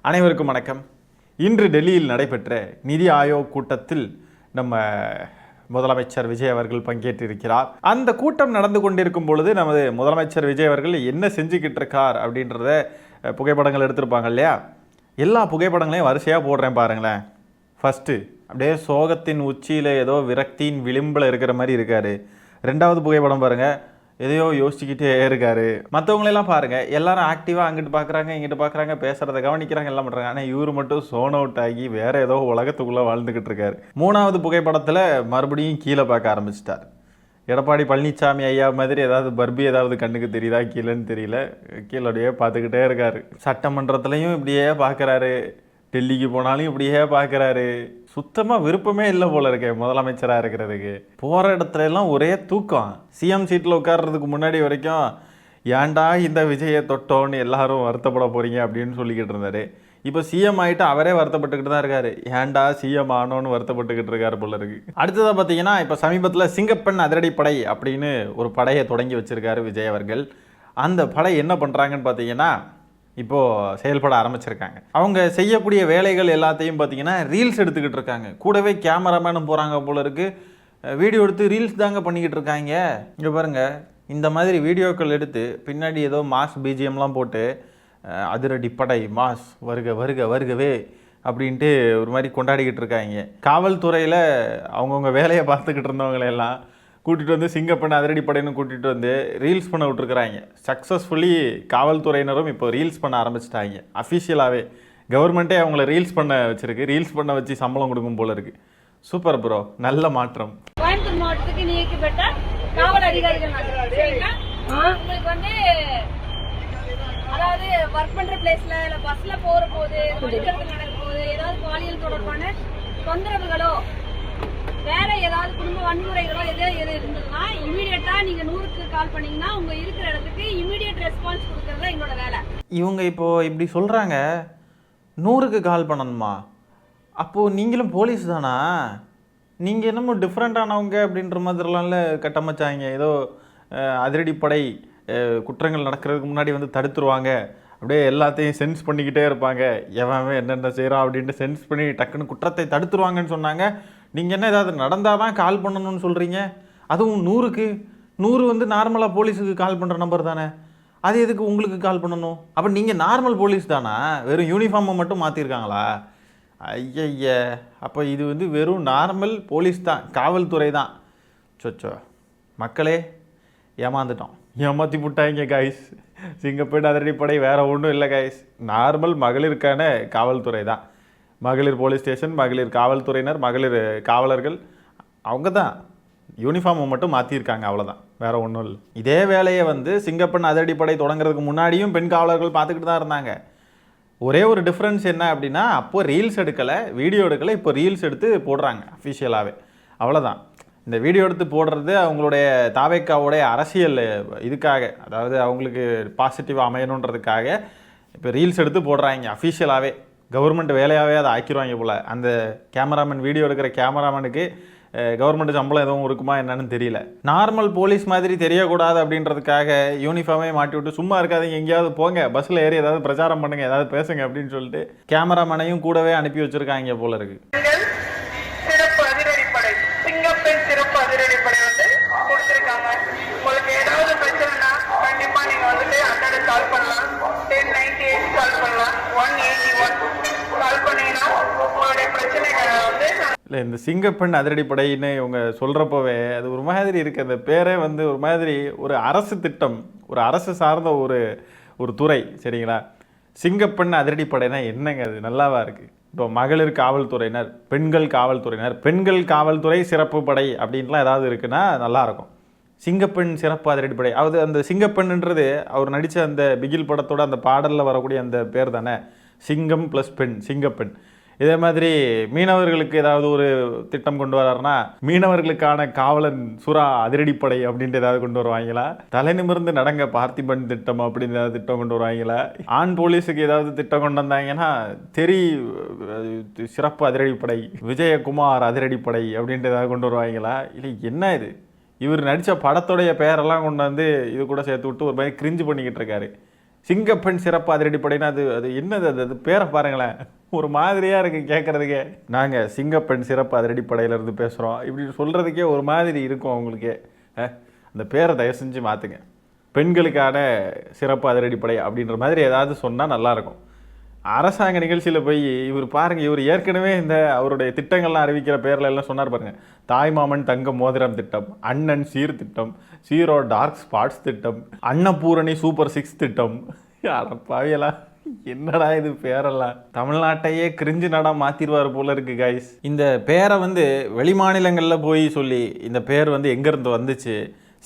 அனைவருக்கும் வணக்கம். இன்று டெல்லியில் நடைபெற்ற நிதி ஆயோக் கூட்டத்தில் நம்ம முதலமைச்சர் விஜய் அவர்கள் பங்கேற்றிருக்கிறார். அந்த கூட்டம் நடந்து கொண்டிருக்கும் பொழுது நமது முதலமைச்சர் விஜய் அவர்கள் என்ன செஞ்சுக்கிட்டு இருக்கார் அப்படின்றத புகைப்படங்கள் எடுத்திருப்பாங்க இல்லையா? எல்லா புகைப்படங்களையும் வரிசையாக போடுறேன் பாருங்களேன். ஃபஸ்ட்டு அப்படியே சோகத்தின் உச்சியில் ஏதோ விரக்தியின் விளிம்பில் இருக்கிற மாதிரி இருக்கார். ரெண்டாவது புகைப்படம் பாருங்கள், எதையோ யோசிச்சுக்கிட்டே இருக்காரு. மற்றவங்களெல்லாம் பாருங்கள், எல்லாரும் ஆக்டிவாக அங்கிட்டு பார்க்குறாங்க இங்கிட்டு பார்க்குறாங்க, பேசுகிறத கவனிக்கிறாங்க, எல்லாம் பண்ணுறாங்க. ஆனால் இவர் மட்டும் சோன் அவுட் ஆகி வேறு ஏதோ உலகத்துக்குள்ளே வாழ்ந்துக்கிட்டு இருக்காரு. மூணாவது புகைப்படத்தில் மறுபடியும் கீழே பார்க்க ஆரம்பிச்சிட்டார். எடப்பாடி பழனிசாமி ஐயா மாதிரி ஏதாவது பர்பி ஏதாவது கண்ணுக்கு தெரியுதா கீழேன்னு தெரியல, கீழே பார்த்துக்கிட்டே இருக்காரு. சட்டமன்றத்துலையும் இப்படியே பார்க்குறாரு, டெல்லிக்கு போனாலும் இப்படியே பார்க்குறாரு. சுத்தமாக விருப்பமே இல்லை போல இருக்கே முதலமைச்சராக இருக்கிறதுக்கு. போகிற இடத்துல எல்லாம் ஒரே தூக்கம். சிஎம் சீட்டில் உட்கார்றதுக்கு முன்னாடி வரைக்கும் ஏன்டா இந்த விஜயை தொட்டோன்னு எல்லாரும் வருத்தப்பட போகிறீங்க அப்படின்னு சொல்லிக்கிட்டு இருந்தார். இப்போ சிஎம் ஆகிட்டு அவரே வருத்தப்பட்டுக்கிட்டு தான் இருக்காரு. ஏன்டா சிஎம் ஆனோன்னு வருத்தப்பட்டுக்கிட்டு இருக்காரு போல இருக்கு. அடுத்ததாக பார்த்தீங்கன்னா, இப்போ சமீபத்தில் சிங்கப்பெண் அதிரடிப்படை அப்படின்னு ஒரு படையை தொடங்கி வச்சிருக்காரு விஜய் அவர்கள். அந்த படை என்ன பண்ணுறாங்கன்னு பார்த்தீங்கன்னா, இப்போது செயல்பட ஆரம்பிச்சிருக்காங்க. அவங்க செய்யக்கூடிய வேலைகள் எல்லாத்தையும் பார்த்தீங்கன்னா ரீல்ஸ் எடுத்துக்கிட்டு இருக்காங்க. கூடவே கேமராமேனும் போகிறாங்க போல இருக்குது. வீடியோ எடுத்து ரீல்ஸ் தாங்க பண்ணிக்கிட்டு இருக்காங்க. இங்கே பாருங்கள், இந்த மாதிரி வீடியோக்கள் எடுத்து பின்னாடி ஏதோ மாஸ் பிஜிஎம்லாம் போட்டு அதிரடிப்படை மாஸ் வருக வருக வருகவே அப்படின்ட்டு ஒரு மாதிரி கொண்டாடிக்கிட்டு இருக்காங்க. காவல்துறையில் அவங்கவுங்க வேலையை பார்த்துக்கிட்டு இருந்தவங்களெல்லாம் கூட்டிகிட்டு வந்து சிங்கப்பெண் அதிரடிப்படைன்னு கூட்டிகிட்டு வந்து ரீல்ஸ் பண்ண விட்டுருக்குறாங்க. சக்ஸஸ்ஃபுல்லி காவல்துறையினரும் இப்போ ரீல்ஸ் பண்ண ஆரம்பிச்சிட்டாங்க. அஃபிஷியலாகவே கவர்மெண்ட்டே அவங்கள ரீல்ஸ் பண்ண வச்சுருக்கு. ரீல்ஸ் பண்ண வச்சு சம்பளம் கொடுக்கும் போல இருக்குது. சூப்பர் ப்ரோ, நல்ல மாற்றம். கோயம்புத்தூர் மாவட்டத்துக்கு நியமிக்கப்பட்ட காவல் அதிகாரிகள் உங்களுக்கு வந்து அதாவது ஒர்க் பண்ற பிளேஸ்ல இல்ல பஸ்ல போற போது நடக்கும் போது ஏதாவது பாலியல் தொடர்பான தொந்தரவுகளோ வேற ஏதாவது குடும்ப வன்முறைகளோ எது இருந்ததுன்னா இமீடியட்டா நீங்க 100க்கு கால் பண்ணீங்கன்னா உங்க இருக்கிற இடத்துக்கு இமீடியட் ரெஸ்பான்ஸ் கொடுக்கறது எங்களோட வேலை. இவங்க இப்போ இப்படி சொல்றாங்க, 100க்கு கால் பண்ணணுமா? அப்போ நீங்களும் போலீஸ் தானா? நீங்கள் என்னமோ டிஃப்ரெண்டானவங்க அப்படின்ற மாதிரிலாம்ல கட்டமைச்சாங்க. ஏதோ அதிரடிப்படை குற்றங்கள் நடக்கிறதுக்கு முன்னாடி வந்து தடுத்துருவாங்க, அப்படியே எல்லாத்தையும் சென்ஸ் பண்ணிக்கிட்டே இருப்பாங்க, எவன் என்னென்ன செய்கிறான் அப்படின்ட்டு சென்ஸ் பண்ணி டக்குன்னு குற்றத்தை தடுத்துருவாங்கன்னு சொன்னாங்க. நீங்கள் என்ன ஏதாவது நடந்தால் தான் கால் பண்ணணும்னு சொல்கிறீங்க? அதுவும் 100க்கு 100 வந்து நார்மலாக போலீஸுக்கு கால் பண்ணுற நம்பர் தானே, அது எதுக்கு உங்களுக்கு கால் பண்ணணும்? அப்போ நீங்கள் நார்மல் போலீஸ் தானா? வெறும் யூனிஃபார்மை மட்டும் மாற்றிருக்காங்களா? ஐய, அப்போ இது வந்து வெறும் நார்மல் போலீஸ் தான், காவல்துறை தான். சொச்சோ மக்களே, ஏமாந்துட்டோம், ஏமாற்றி விட்டாங்க கைஸ். சிங்கப்பெண் அதிரடிப்படை வேறு ஒன்றும் இல்லை கைஸ், நார்மல் மகளிருக்கான காவல்துறை தான். மகளிர் போலீஸ் ஸ்டேஷன், மகளிர் காவல்துறையினர், மகளிர் காவலர்கள், அவங்க தான் யூனிஃபார்மை மட்டும் மாற்றிருக்காங்க, அவ்வளோதான், வேறு ஒன்றும் இல்லை. இதே வேலையை வந்து சிங்கப்பெண் அதிரடிப்படை தொடங்குறதுக்கு முன்னாடியும் பெண் காவலர்கள் பார்த்துக்கிட்டு தான் இருந்தாங்க. ஒரே ஒரு டிஃப்ரென்ஸ் என்ன அப்படின்னா, அப்போது ரீல்ஸ் எடுக்கலை, வீடியோ எடுக்கலை, இப்போ ரீல்ஸ் எடுத்து போடுறாங்க அஃபிஷியலாகவே, அவ்வளோதான். இந்த வீடியோ எடுத்து போடுறது அவங்களுடைய தாவேக்காவுடைய அரசியல் இதுக்காக, அதாவது அவங்களுக்கு பாசிட்டிவாக அமையணுன்றதுக்காக இப்போ ரீல்ஸ் எடுத்து போடுறாங்க அஃபிஷியலாகவே. கவர்மெண்ட் வேலையாகவே அதை ஆக்கிடுவாங்க போல். அந்த கேமராமேன், வீடியோ எடுக்கிற கேமராமேனுக்கு கவர்மெண்ட் சம்பளம் எதுவும் இருக்குமா என்னன்னு தெரியல. நார்மல் போலீஸ் மாதிரி தெரியக்கூடாது அப்படின்றதுக்காக யூனிஃபார்மே மாட்டி விட்டு சும்மா இருக்காதீங்க, எங்கேயாவது போங்க, பஸ்ஸில் ஏறி ஏதாவது பிரச்சாரம் பண்ணுங்க, ஏதாவது பேசுங்க அப்படின்னு சொல்லிட்டு கேமராமேனையும் கூடவே அனுப்பி வச்சுருக்காங்க போல இருக்கு. சிறப்பு அதிரடிப்படை, சிங்கப்பெண் சிறப்பு அதிரடிப்படை வந்து கொடுத்துருக்காங்க. உங்களுக்கு ஏதாவது பிரச்சனைனா கண்டிப்பா நீங்க வந்துட்டு 100 கால் பண்ணலாம், 1098 கால் பண்ணலாம், 181 கால் பண்ணீங்கன்னா உங்களுடைய பிரச்சனைகளை வந்து. இல்லை, இந்த சிங்கப்பெண் அதிரடிப்படைன்னு இவங்க சொல்கிறப்பவே அது ஒரு மாதிரி இருக்குது. அந்த பேரே வந்து ஒரு மாதிரி ஒரு அரசு திட்டம், ஒரு அரசு சார்ந்த ஒரு துறை, சரிங்களா? சிங்கப்பெண் அதிரடிப்படைனா என்னங்க, அது நல்லாவா இருக்குது? இப்போ மகளிர் காவல்துறையினர், பெண்கள் காவல்துறையினர், பெண்கள் காவல்துறை சிறப்பு படை அப்படின்லாம் ஏதாவது இருக்குன்னா நல்லாயிருக்கும். சிங்கப்பெண் சிறப்பு அதிரடிப்படை, அது அந்த சிங்கப்பெண்ணுன்றது அவர் நடித்த அந்த பிகில் படத்தோட அந்த பாடலில் வரக்கூடிய அந்த பேர் தானே, சிங்கம் ப்ளஸ் பெண், சிங்கப்பெண். இதே மாதிரி மீனவர்களுக்கு ஏதாவது ஒரு திட்டம் கொண்டு வர்றாருன்னா மீனவர்களுக்கான காவலன் சுறா அதிரடிப்படை அப்படின்ட்டு ஏதாவது கொண்டு வருவாங்களா? தலை நிமிர்ந்து நடங்க பார்த்திபன் திட்டம் அப்படின்னு ஏதாவது திட்டம் கொண்டு வருவாங்களா? ஆண் போலீஸுக்கு ஏதாவது திட்டம் கொண்டு வந்தாங்கன்னா சிறப்பு அதிரடிப்படை, விஜயகுமார் அதிரடிப்படை அப்படின்ட்டு ஏதாவது கொண்டு வருவாங்களா? இல்லை என்ன இது, இவர் நடித்த படத்துடைய பெயரெல்லாம் கொண்டு வந்து இது கூட சேர்த்து விட்டு ஒரு மாதிரி கிரிஞ்சு பண்ணிக்கிட்டு இருக்காரு. சிங்கப்பெண் சிறப்பு அதிரடிப்படைன்னா அது என்னது? அது பேரை பாருங்களேன், ஒரு மாதிரியாக இருக்குது கேட்குறதுக்கே. நாங்கள் சிங்கப்பெண் சிறப்பு அதிரடிப்படையிலேருந்து பேசுகிறோம் இப்படி சொல்கிறதுக்கே ஒரு மாதிரி இருக்கும் அவங்களுக்கே. அந்த பேரை தயவு செஞ்சு மாற்றுங்க. பெண்களுக்கான சிறப்பு அதிரடிப்படை அப்படின்ற மாதிரி ஏதாவது சொன்னால் நல்லாயிருக்கும். அரசாங்க நிகழ்ச்சியில் போய் இவர் பாருங்கள், இவர் ஏற்கனவே இந்த அவருடைய திட்டங்கள்லாம் அறிவிக்கிற பேரில் எல்லாம் சொன்னார் பாருங்கள். தாய்மாமன் தங்க மோதிரம் திட்டம், அண்ணன் சீர் திட்டம், சீரோ டார்க் ஸ்பாட்ஸ் திட்டம், அன்னபூரணி சூப்பர் 6 திட்டம். அடப்பாவியெல்லாம் என்னடா இது பேரெல்லாம்? தமிழ்நாட்டையே கிரிஞ்சு நாடா மாற்றிடுவார் போல இருக்கு கைஸ். இந்த பேரை வெளி மாநிலங்களில் போய் சொல்லி இந்த பேர் எங்கேருந்து வந்துச்சு,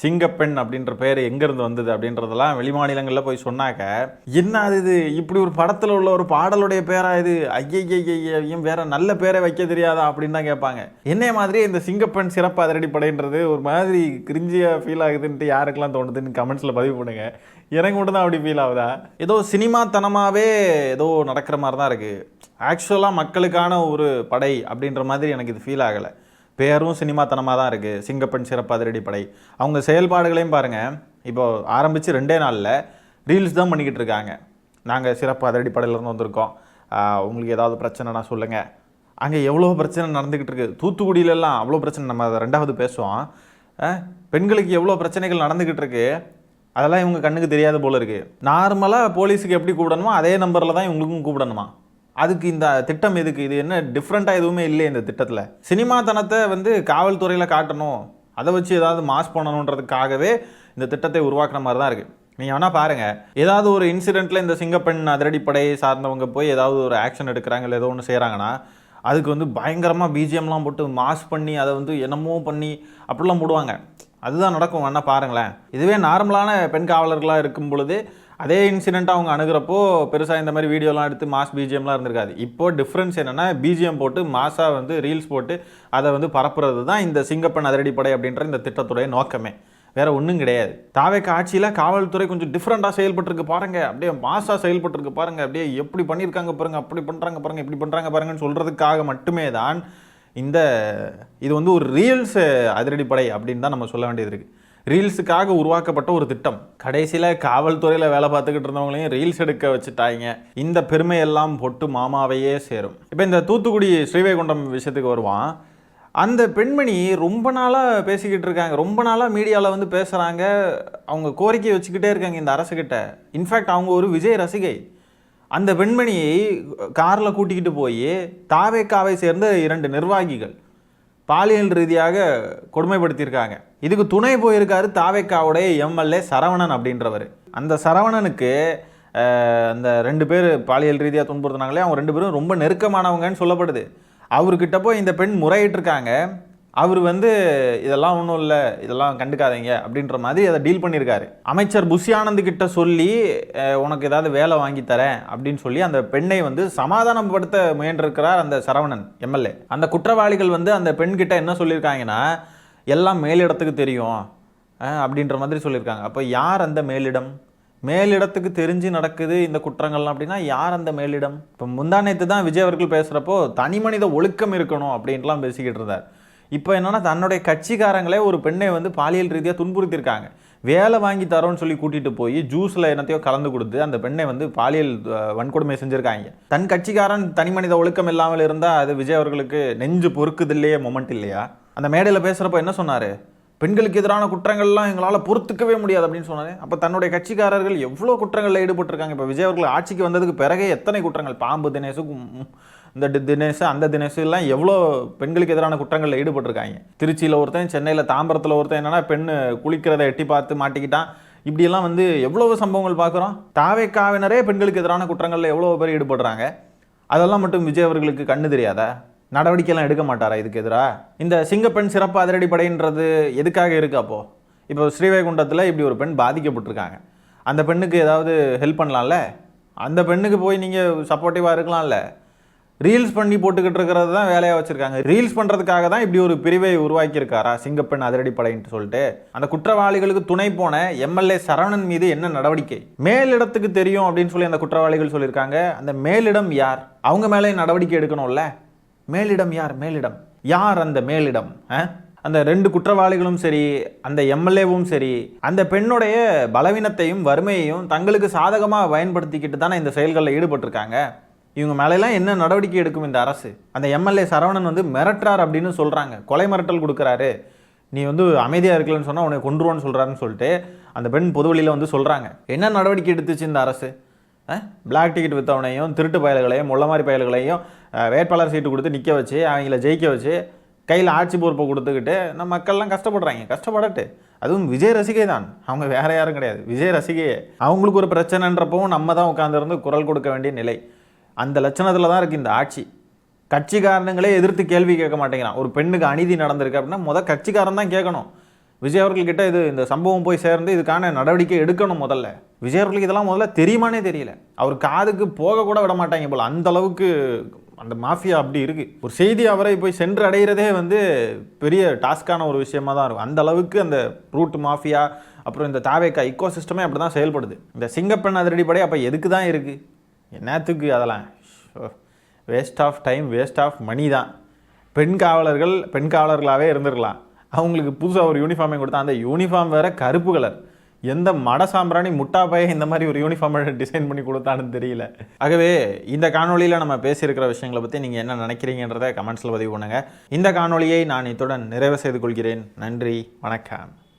சிங்கப்பெண் அப்படின்ற பேர் எங்கேருந்து வந்தது அப்படின்றதெல்லாம் வெளி மாநிலங்களில் போய் சொன்னாக்க, என்ன இது இப்படி ஒரு படத்தில் உள்ள ஒரு பாடலுடைய பேரா இது, ஐயையும் வேற நல்ல பேரை வைக்க தெரியாதா அப்படின்னு தான் கேட்பாங்க. என்னைய மாதிரி இந்த சிங்கப்பெண் சிறப்பு அதிரடிப்படைன்றது ஒரு மாதிரி கிரிஞ்சியாக ஃபீல் ஆகுதுன்ட்டு யாருக்கெல்லாம் தோணுதுன்னு கமெண்ட்ஸில் பதிவு பண்ணுங்க. எனக்கு மட்டும் தான் அப்படி ஃபீல் ஆகுதா? ஏதோ சினிமாத்தனமாகவே ஏதோ நடக்கிற மாதிரி தான் இருக்குது. ஆக்சுவலாக மக்களுக்கான ஒரு படை அப்படின்ற மாதிரி எனக்கு இது ஃபீல் ஆகலை. பேரும் சினிமாத்தனமாக தான் இருக்குது, சிங்கப்பெண் சிறப்பு அதிரடிப்படை. அவங்க செயல்பாடுகளையும் பாருங்கள், இப்போது ஆரம்பித்து 2 நாளில் ரீல்ஸ் தான் பண்ணிக்கிட்டு இருக்காங்க. நாங்கள் சிறப்பு அதிரடிப்படையிலேருந்து வந்திருக்கோம், உங்களுக்கு ஏதாவது பிரச்சனைனா சொல்லுங்கள். அங்கே எவ்வளோ பிரச்சனை நடந்துக்கிட்டு இருக்குது. தூத்துக்குடியிலலாம் அவ்வளோ பிரச்சனை, நம்ம அதை 2வது பேசுவோம். பெண்களுக்கு எவ்வளோ பிரச்சனைகள் நடந்துக்கிட்டு இருக்கு, அதெல்லாம் இவங்க கண்ணுக்கு தெரியாத போல இருக்குது. நார்மலாக போலீஸுக்கு எப்படி கூப்பிடணுமோ அதே நம்பரில் தான் இவங்களுக்கும் கூப்பிடணுமா? அதுக்கு இந்த திட்டம் எதுக்கு? இது என்ன டிஃப்ரெண்ட்டாக எதுவுமே இல்லை இந்த திட்டத்தில். சினிமாத்தனத்தை காவல்துறையில் காட்டணும், அதை வச்சு ஏதாவது மாஸ் பண்ணணுன்றதுக்காகவே இந்த திட்டத்தை உருவாக்குன மாதிரி தான் இருக்குது. நீங்கள் வேணால் பாருங்கள், ஏதாவது ஒரு இன்சிடெண்ட்டில் இந்த சிங்கப்பெண் அதிரடிப்படையை சார்ந்தவங்க போய் ஏதாவது ஒரு ஆக்ஷன் எடுக்கிறாங்க இல்லை ஏதோ ஒன்று செய்கிறாங்கன்னா, அதுக்கு பயங்கரமாக பிஜிஎம்லாம் போட்டு மாஸ் பண்ணி அதை என்னமோ பண்ணி அப்படிலாம் போடுவாங்க. அதுதான் நடக்கும், வேணால் பாருங்களேன். இதுவே நார்மலான பெண் காவலர்களாக இருக்கும் பொழுது அதே இன்சிடெண்ட்டாக அவங்க அணுகிறப்போ பெருசாக இந்த மாதிரி வீடியோலாம் எடுத்து மாஸ் பிஜிஎம்லாம் இருந்திருக்காது. இப்போது டிஃப்ரென்ஸ் என்னென்னா, பிஜிஎம் போட்டு மாஸாக ரீல்ஸ் போட்டு அதை பரப்புறது தான் இந்த சிங்கப்பெண் அதிரடிப்படை அப்படின்ற இந்த திட்டத்துடைய நோக்கமே, வேறு ஒன்றும் கிடையாது. தாவேக்கா ஆட்சியில் காவல்துறை கொஞ்சம் டிஃப்ரெண்ட்டாக செயல்பட்டுருக்கு பாருங்கள், அப்படியே மாஸாக செயல்பட்டுருக்கு பாருங்கள், அப்படியே எப்படி பண்ணியிருக்காங்க பாருங்கள், அப்படி பண்ணுறாங்க பாருங்கள், இப்படி பண்ணுறாங்க பாருங்கன்னு சொல்கிறதுக்காக மட்டுமே தான் இது ஒரு ரீல்ஸ் அதிரடிப்படை அப்படின்னு தான் நம்ம சொல்ல வேண்டியது இருக்குது. ரீல்ஸுக்காக உருவாக்கப்பட்ட ஒரு திட்டம். கடைசியில் காவல்துறையில் வேலை பார்த்துக்கிட்டு இருந்தவங்களையும் ரீல்ஸ் எடுக்க வச்சுட்டாங்க. இந்த பெருமையெல்லாம் பொட்டு மாமாவையே சேரும். இப்போ இந்த தூத்துக்குடி ஸ்ரீவைகுண்டம் விஷயத்துக்கு வருவான். அந்த பெண்மணி ரொம்ப நாளாக பேசிக்கிட்டு இருக்காங்க, ரொம்ப நாளாக மீடியாவில் பேசுகிறாங்க, அவங்க கோரிக்கையை வச்சுக்கிட்டே இருக்காங்க இந்த அரசுக்கிட்ட. இன்ஃபேக்ட் அவங்க ஒரு விஜய் ரசிகை. அந்த பெண்மணியை காரில் கூட்டிக்கிட்டு போய் தாவேக்காவை சேர்ந்த 2 நிர்வாகிகள் பாலியல் ரீதியாக கொடுமைப்படுத்தியிருக்காங்க. இதுக்கு துணை போயிருக்காரு தாவேக்காவுடைய எம்எல்ஏ சரவணன் அப்படின்றவர். அந்த சரவணனுக்கு அந்த 2 பேர் பாலியல் ரீதியாக துன்புறுத்தினாங்களே, அவங்க 2 பேரும் ரொம்ப நெருக்கமானவங்கன்னு சொல்லப்படுது. அவர்கிட்ட போய் இந்த பெண் முறையிட்டிருக்காங்க. அவர் இதெல்லாம் ஒன்றும் இல்லை, இதெல்லாம் கண்டுக்காதீங்க அப்படின்ற மாதிரி அதை டீல் பண்ணியிருக்காரு. அமைச்சர் புஷி ஆனந்த் கிட்ட சொல்லி உனக்கு ஏதாவது வேலை வாங்கி தரேன் அப்படின்னு சொல்லி அந்த பெண்ணை சமாதானப்படுத்த முயன்றிருக்கிறார் அந்த சரவணன் எம்எல்ஏ. அந்த குற்றவாளிகள் அந்த பெண்கிட்ட என்ன சொல்லியிருக்காங்கன்னா, எல்லாம் மேலிடத்துக்கு தெரியும் அப்படின்ற மாதிரி சொல்லியிருக்காங்க. அப்போ யார் அந்த மேலிடம்? மேலிடத்துக்கு தெரிஞ்சு நடக்குது இந்த குற்றங்கள்லாம் அப்படின்னா யார் அந்த மேலிடம்? இப்போ முந்தானேத்து தான் விஜய் அவர்கள் பேசுகிறப்போ தனி மனித ஒழுக்கம் இருக்கணும் அப்படின்ட்டுலாம் பேசிக்கிட்டு இருந்தார். இப்போ என்னன்னா, தன்னுடைய கட்சிக்காரங்களே ஒரு பெண்ணை பாலியல் ரீதியாக துன்புறுத்தியிருக்காங்க. வேலை வாங்கி தரோன்னு சொல்லி கூட்டிகிட்டு போய் ஜூஸில் என்னத்தையோ கலந்து கொடுத்து அந்த பெண்ணை பாலியல் வன்கொடுமை செஞ்சுருக்காங்க. தன் கட்சிக்காரன் தனி மனித ஒழுக்கம் இல்லாமல் இருந்தால் அது விஜய் அவர்களுக்கு நெஞ்சு பொறுக்குது இல்லையே, மொமெண்ட் இல்லையா? அந்த மேடையில் பேசுகிறப்போ என்ன சொன்னார்? பெண்களுக்கு எதிரான குற்றங்கள்லாம் எங்களால் பொறுத்துக்கவே முடியாது அப்படின்னு சொன்னார். அப்போ தன்னுடைய கட்சிக்காரர்கள் எவ்வளோ குற்றங்களில் ஈடுபட்டிருக்காங்க. இப்போ விஜய் அவர்கள் ஆட்சிக்கு வந்ததுக்கு பிறகு எத்தனை குற்றங்கள், பாம்பு தினேஷு, இந்த தினேஷ் அந்த தினேஷ் எல்லாம் எவ்வளோ பெண்களுக்கு எதிரான குற்றங்களில் ஈடுபட்டிருக்காங்க. திருச்சியில் ஒருத்தன், சென்னையில் தாம்பரத்தில் ஒருத்தன் என்னன்னா பெண்ணு குளிக்கிறதை எட்டி பார்த்து மாட்டிக்கிட்டான். இப்படியெல்லாம் எவ்வளவு சம்பவங்கள் பார்க்குறோம். தாவேக்காவினரே பெண்களுக்கு எதிரான குற்றங்களில் எவ்வளோ பேர் ஈடுபடுறாங்க. அதெல்லாம் மட்டும் விஜய் அவர்களுக்கு கண்ணு தெரியாதா? நடவடிக்கைலாம் எடுக்க மாட்டாரா இதுக்கு எதிராக? இந்த சிங்கப்பெண் சிறப்பு அதிரடிப்படைன்றது எதுக்காக இருக்குது? அப்போது இப்போ ஸ்ரீவைகுண்டத்தில் இப்படி ஒரு பெண் பாதிக்கப்பட்டிருக்காங்க, அந்த பெண்ணுக்கு ஏதாவது ஹெல்ப் பண்ணலாம்ல? அந்த பெண்ணுக்கு போய் நீங்கள் சப்போர்ட்டிவாக இருக்கலாம்ல? ரீல்ஸ் பண்ணி போட்டுக்கிட்டு இருக்கிறது தான் வேலையாக வச்சுருக்காங்க. ரீல்ஸ் பண்ணுறதுக்காக தான் இப்படி ஒரு பிரிவை உருவாக்கியிருக்காரா சிங்கப்பெண் அதிரடிப்படைன்ட்டு சொல்லிட்டு? அந்த குற்றவாளிகளுக்கு துணை போன எம்எல்ஏ சரவணன் மீது என்ன நடவடிக்கை? மேலிடத்துக்கு தெரியும் அப்படின்னு சொல்லி அந்த குற்றவாளிகள் சொல்லியிருக்காங்க. அந்த மேலிடம் யார்? அவங்க மேலே நடவடிக்கை எடுக்கணும்ல? மேலிடம் யார்? மேலிடம் யார்? அந்த மேலிடம் அந்த 2 குற்றவாளிகளும் சரி, அந்த எம்எல்ஏவும் சரி, அந்த பெண்ணுடைய பலவீனத்தையும் வறுமையையும் தங்களுக்கு சாதகமாக பயன்படுத்திக்கிட்டு தானே இந்த செயல்களில் ஈடுபட்டிருக்காங்க. இவங்க மேலெல்லாம் என்ன நடவடிக்கை எடுக்கும் இந்த அரசு? அந்த எம்எல்ஏ சரவணன் வந்து மிரட்டுறார் அப்படின்னு சொல்கிறாங்க, கொலை மிரட்டல் கொடுக்குறாரு, நீ வந்து அமைதியாக இருக்கலன்னு சொன்னால் உன்னை கொன்றுவோன்னு சொல்கிறாருன்னு சொல்லிட்டு அந்த பெண் பொதுவெளியில் வந்து சொல்கிறாங்க. என்ன நடவடிக்கை எடுத்துச்சு இந்த அரசு? பிளாக் டிக்கெட் விற்றவனையும் திருட்டு பயல்களையும் முள்ள மாதிரி பயல்களையும் வேட்பாளர் சீட்டு கொடுத்து நிற்க வச்சு அவங்கள ஜெயிக்க வச்சு கையில் ஆட்சி பொறுப்பை கொடுத்துக்கிட்டு நம்ம மக்கள்லாம் கஷ்டப்படுறாங்க. கஷ்டப்படட்டு. அதுவும் விஜய் ரசிகை தான், அவங்க வேற யாரும் கிடையாது, விஜய் ரசிகையே. அவங்களுக்கு ஒரு பிரச்சனைன்றப்பவும் நம்ம தான் உட்காந்துருந்து குரல் கொடுக்க வேண்டிய நிலை. அந்த லட்சணத்தில் தான் இருக்குது இந்த ஆட்சி. கட்சிக்காரனுங்களே எதிர்த்து கேள்வி கேட்க மாட்டேங்கிறான். ஒரு பெண்ணுக்கு அநீதி நடந்திருக்கு அப்படின்னா கட்சிக்காரன் தான் கேட்கணும். விஜய் அவர்கள்கிட்ட இந்த சம்பவம் போய் சேர்ந்து இதுக்கான நடவடிக்கை எடுக்கணும். முதல்ல விஜய் அவர்களுக்கு இதெல்லாம் முதல்ல தெரியுமானே தெரியல. அவர் காதுக்கு போக கூட விட மாட்டாங்க போல, அந்த அளவுக்கு அந்த மாஃபியா அப்படி இருக்கு. ஒரு செய்தி அவரை போய் சென்று அடைகிறதே வந்து பெரிய டாஸ்கான ஒரு விஷயமா தான் இருக்கும். அந்த அளவுக்கு அந்த ரூட் மாஃபியா, அப்புறம் இந்த தாவேக்கா இக்கோ சிஸ்டமே அப்படி தான் செயல்படுது. இந்த சிங்கப்பெண் அதிரடிப்படை அப்போ எதுக்கு தான் இருக்கு? என்னத்துக்கு? அதெல்லாம் waste of time, waste of money தான். பெண் காவலர்களாகவே இருந்துருக்கலாம். அவங்களுக்கு புதுசாக ஒரு யூனிஃபார்மை கொடுத்தா அந்த யூனிஃபார்ம் வேறு கருப்பு கலர். எந்த மட சாம்பிராணி முட்டா பைய இந்த மாதிரி ஒரு யூனிஃபார்மை டிசைன் பண்ணி கொடுத்தான்னு தெரியல. ஆகவே இந்த காணொலியில் நம்ம பேசியிருக்கிற விஷயங்களை பற்றி நீங்கள் என்ன நினைக்கிறீங்கன்றதை கமெண்ட்ஸில் பதிவு பண்ணுங்கள். இந்த காணொலியை நான் இத்துடன் நிறைவு செய்து கொள்கிறேன். நன்றி, வணக்கம்.